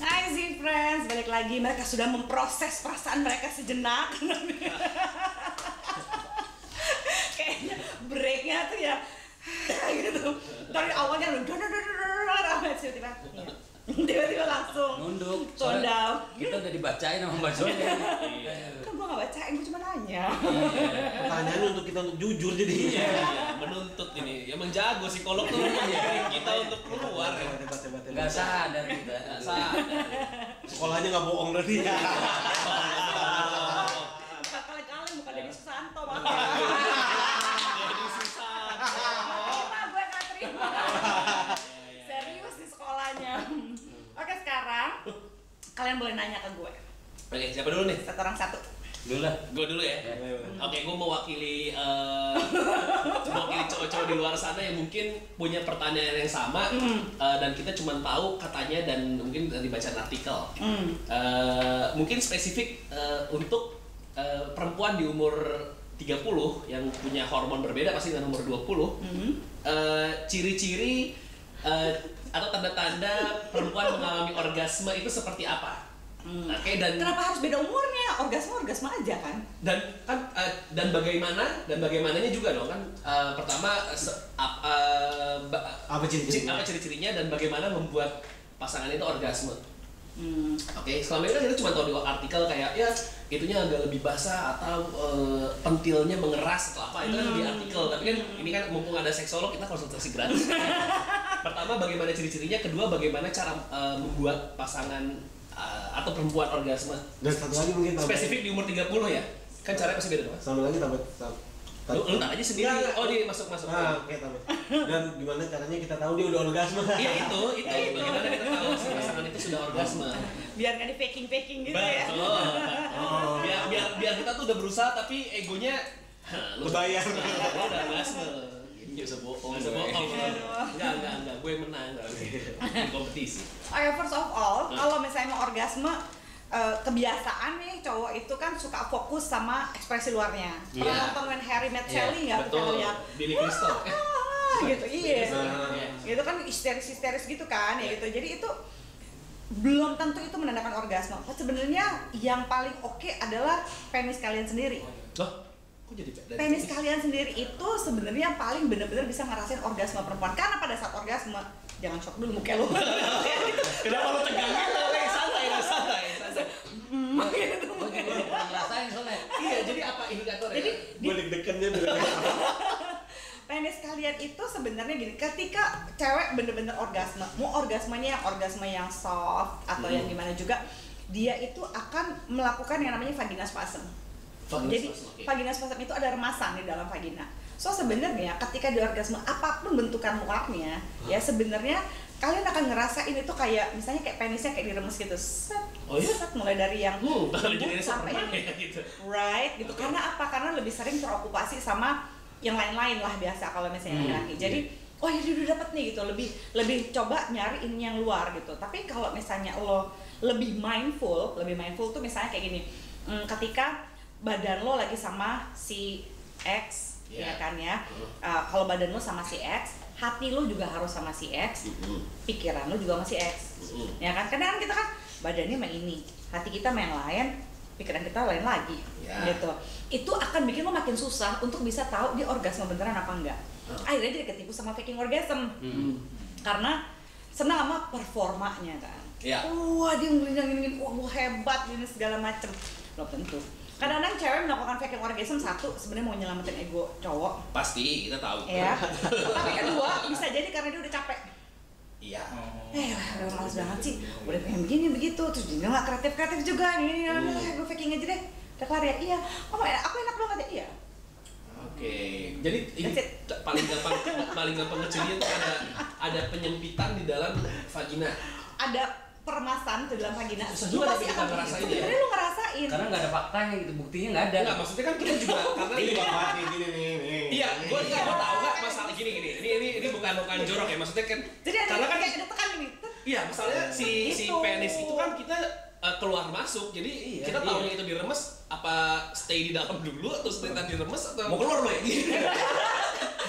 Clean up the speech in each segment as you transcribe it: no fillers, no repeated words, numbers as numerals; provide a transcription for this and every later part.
Hai Z Friends, balik lagi. Mereka sudah memproses perasaan mereka sejenak. Kayaknya breaknya tuh ya gitu. Dari awalnya lu tiba-tiba langsung nunduk. tone down. Kita udah dibacain sama Mbak Sonia. Kan gua gak bacain, gua cuma nanya. Pertanyaan untuk kita untuk jujur jadi. Iya, menuntut ini. Emang jago psikolog tuh kita untuk keluar. Hebat. Nggak sadar kita. Nggak sadar. Sekolahnya nggak bohong berarti ya. Kali-kali bukan dari Susanto banget. Jadi susah. Gue gak terima. Serius di sekolahnya. Oke, sekarang kalian boleh nanya ke gue. Oke, siapa dulu nih? Satu orang satu. Dulu lah. Gue dulu ya. Oke, gue mewakili cowok-cowok di luar sana yang mungkin punya pertanyaan yang sama dan kita cuma tahu katanya dan mungkin dari bacaan artikel. Mungkin spesifik untuk perempuan di umur 30 yang punya hormon berbeda pasti dengan umur 20. Ciri-ciri atau tanda-tanda perempuan mengalami orgasme itu seperti apa? Oke, dan Kenapa harus beda umurnya? Orgasme aja kan? dan bagaimananya juga dong kan. Pertama Apa ciri-cirinya? apa ciri-cirinya dan bagaimana membuat pasangan itu orgasme. Oke, selama ini kan kita cuma tahu di artikel kayak ya itunya agak lebih basah atau pentilnya mengeras atau apa itu kan di artikel. Tapi kan ini kan mumpung ada seksolog kita konsultasi gratis. Pertama bagaimana ciri-cirinya, kedua bagaimana cara membuat pasangan atau perempuan orgasme. Dan satu lagi mungkin tambah. Spesifik di umur 30 ya. Kan caranya pasti beda, Mas. Satu lagi tambah. Lu tak aja sendiri. Enggak. Oh, dia masuk. Oke, tambah. Dan gimana caranya kita tahu dia udah orgasme? Iya itu. Bagaimana kita tahu si pasangan itu sudah orgasme. Biar nggak di faking gitu ya. Betul. Biar kita tuh udah berusaha tapi egonya lu Kebayar. lu udah orgasme. Gini bisa bohong. Enggak. Gue menang di kompetisi. Oke, first of all, kalau misalnya mau orgasme, kebiasaan nih cowok itu kan suka fokus sama ekspresi luarnya. Pernah Iya. nonton When Harry Met Sally nggak? Betul. Lihat Billy Crystal. gitu, iya. Iya. Gitu kan histeris gitu kan, ya gitu. Jadi itu belum tentu itu menandakan orgasme. Sebenarnya yang paling oke adalah penis kalian sendiri. Loh, kok jadi dari Penis kalian sendiri itu sebenarnya yang paling benar-benar bisa ngerasain orgasme perempuan. Karena pada saat orgasme, jangan shock dulu muka lu. Kenapa lu tegang gitu? Santai. Gitu. Gue juga pernah ngerasain soalnya. Iya, jadi apa indikatornya? Jadi Gue deg-degannya bener. penis kalian itu sebenarnya gini, ketika cewek bener-bener orgasme, mau orgasmenya yang orgasme yang soft atau yang gimana juga, dia itu akan melakukan yang namanya vagina spasm. Jadi vagina spasm itu ada remasan di dalam vagina. So sebenarnya ketika di orgasme apapun bentukan luarnya, ya sebenarnya kalian akan ngerasain itu kayak misalnya kayak penisnya kayak diremes gitu. Set, Oh iya? set, mulai dari yang jadi sampai Superman ya gitu. right gitu. Karena apa? Karena lebih sering terokupasi sama yang lain-lain lah biasa kalau misalnya laki-laki. Jadi oh ya udah dapet nih gitu, lebih coba nyariin yang luar gitu. Tapi kalau misalnya lo lebih mindful tuh misalnya kayak gini, ketika badan lo lagi sama si X, ya kan ya. Kalau badan lo sama si X, hati lo juga harus sama si X, pikiran lo juga sama si X, ya kan? Karena kan kita kan badannya sama ini, hati kita sama yang lain, pikiran kita lain lagi, gitu. Itu akan bikin lo makin susah untuk bisa tahu dia orgasme beneran apa enggak. Akhirnya jadi ketipu sama faking orgasm, karena senang sama performanya kan. Wah dia ngelindungin, wah lu hebat ini segala macem. Belum tentu. Kadang-kadang cewek melakukan faking orgasm satu sebenarnya mau nyelamatin ego cowok. Pasti kita tahu. Ya. Tapi kedua bisa jadi karena dia udah capek. Iya. Udah males banget sih. Udah pengen begini begitu terus dia nggak kreatif juga ini. Gue faking aja deh. Udah kelar ya? Iya. Aku enak banget ya? Iya. Oke. Jadi ini paling gampang ngecilnya tuh ada penyempitan di dalam vagina. Ada permasalahan di dalam vagina. Susah juga tapi kita ngerasain ya. Sebenarnya lu ngerasain. Karena nggak ada faktanya gitu, buktinya nggak ada. Enggak, maksudnya kan kita juga karena Ini banget gini nih. iya, gua tahu nggak masalah gini. Ini bukan jorok ya, maksudnya kan Jadi ada karena kan kayak tekan gini. iya, misalnya si penis itu kan kita keluar masuk. Jadi kita tahunya itu diremes apa stay di dalam dulu atau stay tadi diremes atau Mau keluar lo ya?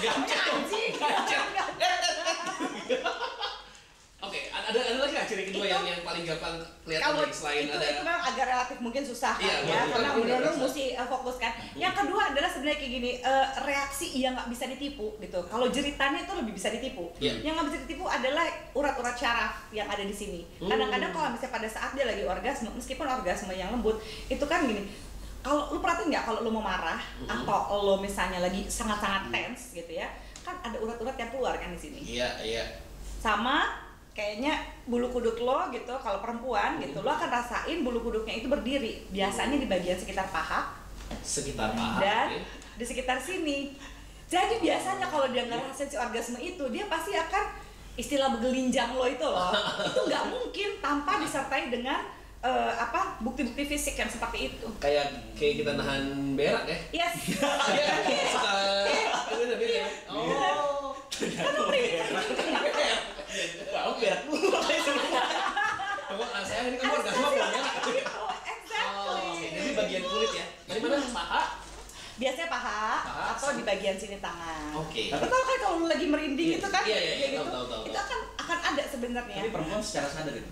Gacet. Oke, ada lagi nggak ciri kedua yang paling gampang kelihatan kalau lagi selain itu, ada itu memang agak relatif mungkin susah Iya, kan ya, betul, karena betul, benar-benar betul. mesti fokus kan. Yang kedua adalah sebenarnya kayak gini, reaksi yang nggak bisa ditipu gitu. Kalau jeritannya itu lebih bisa ditipu. Iya. Yang nggak bisa ditipu adalah urat-urat syaraf yang ada di sini. Kadang-kadang kalau misalnya pada saat dia lagi orgasme, meskipun orgasme yang lembut, itu kan gini. Kalau lu perhatiin nggak kalau lu mau marah atau lu misalnya lagi sangat-sangat tense gitu ya, kan ada urat-urat yang keluar kan di sini. Iya. Sama kayaknya bulu kuduk lo gitu, kalau perempuan gitu, lo akan rasain bulu kuduknya itu berdiri. Biasanya di bagian sekitar paha dan oke. di sekitar sini. Jadi biasanya kalau dia ngerasain si orgasme itu, dia pasti akan istilah begelinjang lo itu loh. Itu nggak mungkin tanpa disertai dengan bukti-bukti fisik yang seperti itu. Kayak kita nahan berak ya. Yes. Iya kan suka beda ya. Oh. Wow, berak dulu. Saya ini kan orgasme belum ya? Exactly. Jadi bagian kulit ya. Dari mana? Paha? Biasanya paha atau di bagian sini tangan. Oke. Tapi tahu kan kalau lu lagi merinding itu kan, Iya, kayak gitu, tahu. itu akan ada sebenarnya. Tapi perempuan secara sadar itu,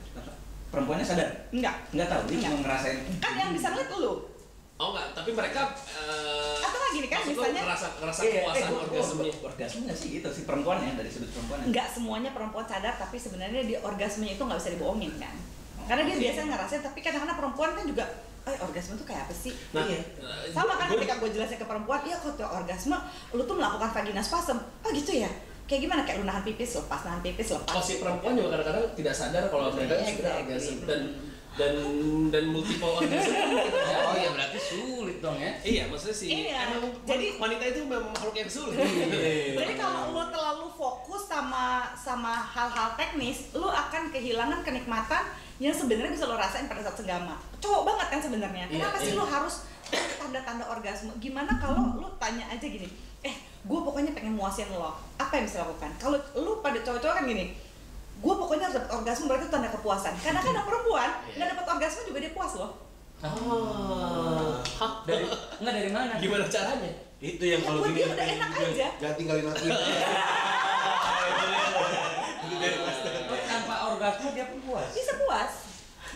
perempuannya sadar? Enggak Tahu, dia Enggak. cuma ngerasain. kan yang bisa ngeliat lu. Oh enggak, tapi mereka Atau lagi nih kan maksud lo misalnya ngerasa kepuasan orgasmenya. Orgasmenya sih gitu sih perempuannya dari sudut perempuannya. nggak semuanya perempuan sadar, tapi sebenarnya di orgasmenya itu nggak bisa dibohongin kan. Karena dia biasa ngerasain, tapi kadang-kadang perempuan kan juga, orgasme itu kayak apa sih? Nah, Iya. Sama kan ketika gue jelasin ke perempuan, iya kok tuh orgasme, lu tuh melakukan vagina spasm. Oh gitu ya? Kayak gimana? Kayak lu nahan pipis lepas. Oh, si perempuan juga kadang-kadang tidak sadar kalau mereka Iya, sudah exactly. orgasme dan multiple orgasme. Oh ya berarti sulit dong ya. Iya, maksudnya sih. Iya, Emang jadi- wanita itu memang makhluk yang sulit. Jadi kalau lu terlalu fokus sama hal-hal teknis, lu akan kehilangan kenikmatan yang sebenarnya bisa lo rasain pada saat senggama. Cowok banget kan sebenarnya. Kenapa sih lu harus tanda-tanda orgasme? Gimana kalau lu tanya aja gini, gue pokoknya pengen muasin lo. Apa yang bisa lakukan? Kalau lu pada cowok-cowok kan gini, gue pokoknya harus dapet orgasme, berarti itu tanda kepuasan. Karena kan perempuan nggak dapet orgasme juga dia puas loh. Dari mana? Gimana caranya? Itu yang Ya, kalau buat gini dia udah enak aja. Gak tinggalin aku. Tanpa orgasme dia pun puas. Bisa puas.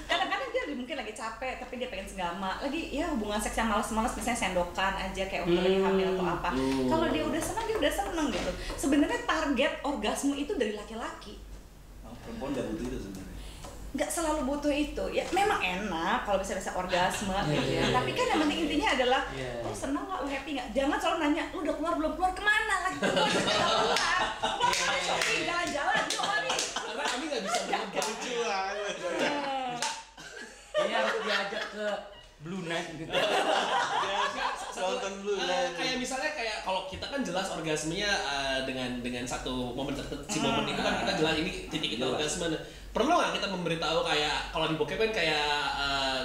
Kadang-kadang dia mungkin lagi capek tapi dia pengen senggama, lagi ya hubungan seks yang malas-malas, misalnya sendokan aja kayak waktu lagi hamil atau apa. Kalau dia udah senang gitu. Sebenarnya target orgasme itu dari laki-laki. Perempuan nggak butuh itu sebenarnya. Nggak selalu butuh itu, ya memang enak kalau bisa orgasme gitu ya. Tapi kan yang penting intinya adalah lu senang nggak, lu happy nggak. Jangan selalu nanya lu udah keluar belum, keluar kemana lagi, keluar shopping, jalan-jalan, yuk mari. Karena kami nggak bisa menebak. Kayaknya harus diajak ke Blue Night gitu. Nonton dulu lah. Kayak misalnya kalau kita kan jelas orgasmenya dengan satu momen tertentu. Si momen itu kan kita jelas ini titik itu orgasme. Perlu nggak kita memberitahu kayak kalau di bokep kan kayak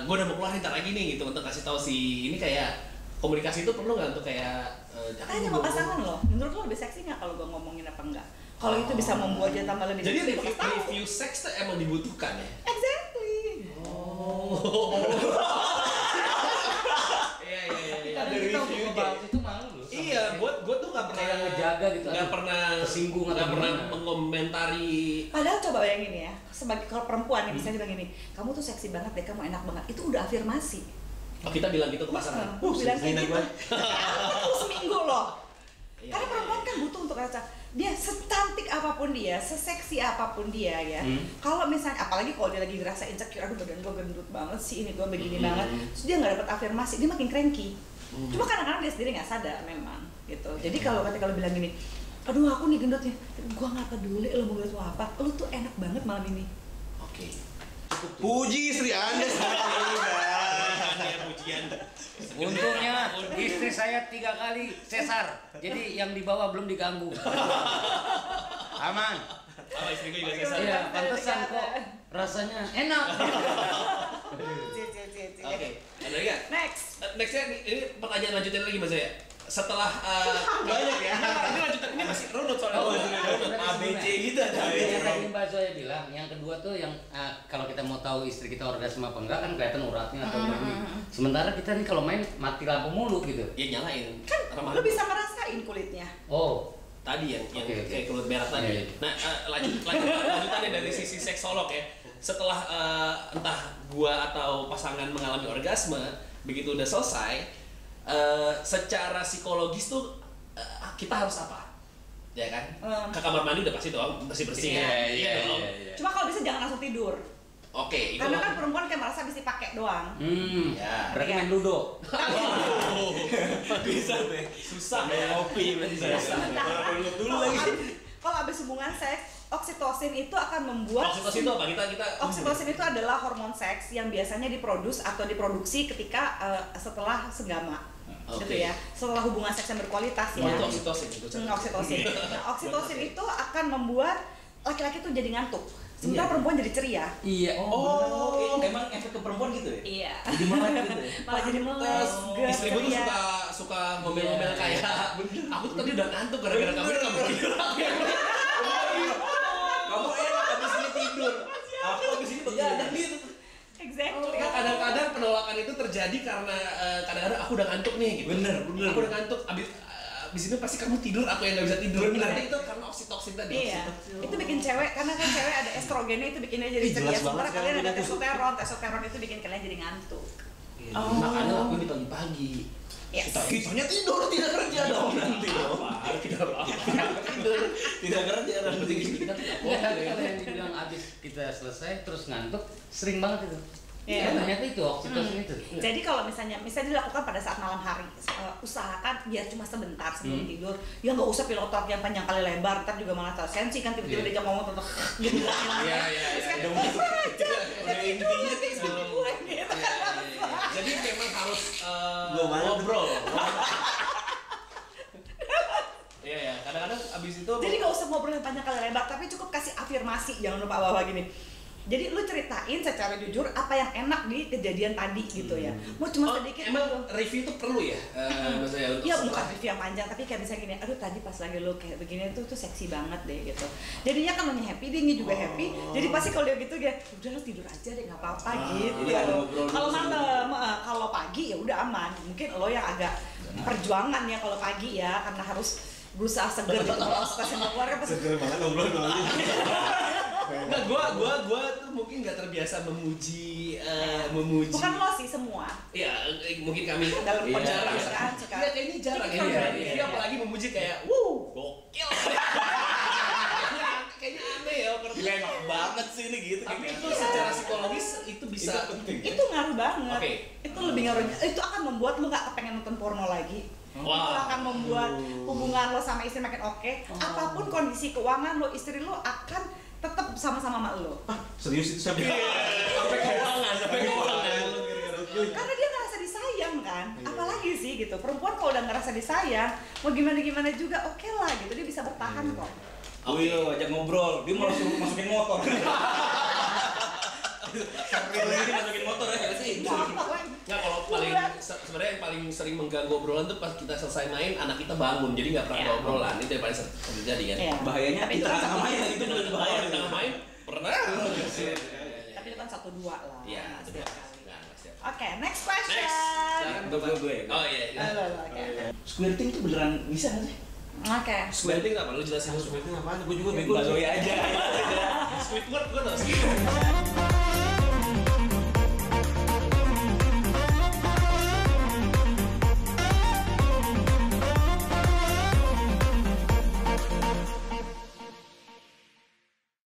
gue udah mau keluar ntar lagi nih gitu untuk kasih tahu si ini kayak komunikasi itu perlu nggak untuk kayak Tanya sama pasangan lo, menurut lo lebih seksi nggak kalau gue ngomongin apa enggak? Kalau itu bisa membuat dia tambah lebih jadi seksi, gue kasih tahu. review seks tuh emang dibutuhkan ya. Exactly. Iya. Kadang kita untuk ngebahas itu malu loh. Iya, gue tuh nggak pernah Kayak ngejaga gitu, nggak aduh, pernah tersinggung atau nggak pernah gimana. mengomentari. Padahal coba bayangin ya, sebagai kalau perempuan nih misalnya bilang gini, kamu tuh seksi banget deh, kamu enak banget, itu udah afirmasi. Oh, kita bilang gitu ke pasangan. Bilang kayak enak gitu. banget. Itu seminggu loh. Iya, Karena perempuan kan butuh untuk rasa dia secantik apapun dia, seseksi apapun dia ya. Kalau misalnya, apalagi kalau dia lagi ngerasa insecure, aduh badan gue gendut banget sih, ini gue begini banget, terus dia nggak dapet afirmasi, dia makin cranky. Cuma kadang-kadang dia sendiri nggak sadar memang gitu. Jadi kalau ketika lo bilang gini, aduh aku nih gendutnya, gue nggak peduli lo mau gendut apa, lo tuh enak banget malam ini. Oke. Puji istri Anda Pujian. Untungnya istri saya 3 kali sesar, jadi yang di bawah belum diganggu. Aman. Oh, istri gue juga sesar. Iya, pantesan kok rasanya enak. Oke. Ada lagi nggak? Next. Nextnya ini pertanyaan lanjutin lagi Mas ya. Setelah banyak ya. Ini lanjutan ini masih runut soalnya. Runut ABC gitu ada. Yang tadi Mbak Zoya bilang, yang kedua tuh yang kalau kita mau tahu istri kita orgasme apa enggak kan kelihatan uratnya atau bernih. Sementara kita nih kalau main mati lampu mulu gitu. Ya nyalain. Kan Remaja. lo bisa ngerasain kulitnya. Oh, Tadi yang Oke. kayak kulit merah tadi. Iya. Nah, lanjutannya dari sisi seksolog ya. setelah entah gua atau pasangan mengalami orgasme, begitu udah selesai, secara psikologis tuh kita harus apa? Ya kan? Ke kamar mandi udah pasti dong, bersih-bersih. Iya. Cuma kalau bisa jangan langsung tidur. Oke, itu Karena kan perempuan kayak merasa bisa pakai doang. ya. Berarti main ludo. Bisa deh. Susah ya. Kopi bisa. Sementara Dulu kalau lagi. kalau habis hubungan seks, oksitosin itu akan membuat Oksitosin itu apa? Kita Oksitosin itu adalah hormon seks yang biasanya diproduksi ketika setelah senggama. Oke. Gitu ya. Setelah hubungan seks yang berkualitas ya. itu oksitosin itu. Oksitosin. Nah, oksitosin itu akan membuat laki-laki tuh jadi ngantuk. Sementara perempuan jadi ceria. Iya. Oh, emang efek ke perempuan gitu ya? Iya. Jadi melek gitu ya? Malah jadi melek, Istri gue tuh ceria. suka ngomel-ngomel kayak aku tuh tadi udah ngantuk gara-gara kamu tidur. Kamu enak habis ini tidur. Aku habis ini begadang gitu. Exactly. Kadang-kadang penolakan itu terjadi karena kadang-kadang aku udah ngantuk nih gitu. Bener. Aku udah ngantuk abis ini pasti kamu tidur, aku yang nggak bisa tidur. Berarti itu karena oksitosin tadi. Iya, itu bikin cewek, karena kan cewek ada estrogennya itu bikin dia jadi Ih, ceria. jelas Sementara banget kalian ada sekarang testosteron itu bikin kalian jadi ngantuk. Makanya aku di pagi-pagi. Yes. Kitanya tidur, tidak kerja dong nanti dong. Tidur Tidur, tidak kerja nanti. kita tidak Oh, kalau yang dibilang abis kita selesai terus ngantuk, sering banget itu. Iya. Ternyata itu oksitosin itu. Jadi kalau misalnya dilakukan pada saat malam hari, usahakan biar cuma sebentar sebelum tidur. Ya nggak usah pilot talk yang panjang kali lebar, ntar juga malah tersensi kan tiba-tiba diajak ngomong tentang gitu lah. Iya. Udah intinya gitu. Jadi memang harus Gua banget. ngobrol. Iya, kadang-kadang abis itu Jadi nggak usah ngobrol yang panjang kali lebar, tapi cukup kasih afirmasi, jangan lupa bahwa gini. Jadi lu ceritain secara jujur apa yang enak di kejadian tadi gitu ya. Mau cuma sedikit emang gitu. review itu perlu ya? Maksudnya Iya bukan review yang panjang, tapi kayak bisa gini, aduh tadi pas lagi lo kayak begini tuh seksi banget deh gitu. Jadinya kan lo happy, dia juga happy. Jadi pasti kalau dia gitu dia, udah lo tidur aja deh nggak apa-apa gitu. jadi ada ngobrol Kalau dulu malam, kalau pagi ya udah aman. Mungkin lo yang agak perjuangan ya kalau pagi ya, karena harus berusaha seger gitu. Kalau stasiun keluarga pasti Seger banget ngobrol nanti. Nah, gua tuh mungkin nggak terbiasa memuji. bukan lo sih semua. Ya, mungkin kami Dalam Iya, podcast iya. kan suka. Iya, kayaknya jarang Take it ya. for granted. Dia apalagi memuji kayak, gokil. Kayaknya aneh ya. Gila enak banget sih ini gitu. Tapi itu secara psikologis itu bisa. Itu penting. Itu ngaruh banget. Oke. Itu lebih ngaruhnya. Itu akan membuat lo nggak kepengen nonton porno lagi. Itu akan membuat hubungan lo sama istri makin oke. Apapun kondisi keuangan lo, istri lo akan tetap sama-sama sama lo. Serius itu sampai Sampai keuangan. Karena dia ngerasa disayang kan. Apalagi sih gitu. Perempuan kalau udah ngerasa disayang, mau gimana juga oke lah gitu. Dia bisa bertahan kok. Wih, ajak ngobrol. Dia malah suruh masukin motor. Kalau ini masukin motor ya nggak sih? Nggak, kalau paling sebenarnya yang paling sering mengganggu obrolan tuh pas kita selesai main anak kita bangun, jadi nggak pernah ada obrolan. Itu yang paling sering terjadi kan. Iya. Bahayanya Tapi di itu kan tengah satu- main itu benar bahaya. Di tengah main pernah. Tapi itu kan 1-2 lah. Iya, Nggak itu setiap biasa. kali. Nggak, setiap. Oke, next question. Next. Sekarang Gue. Oh iya. Halo, oke. Squirting tuh beneran bisa nggak sih? Oke. Squirting apa? Lu jelasin dulu. Squirting apaan? Gue juga bego. Bagoy aja. Squidward gua tau sih.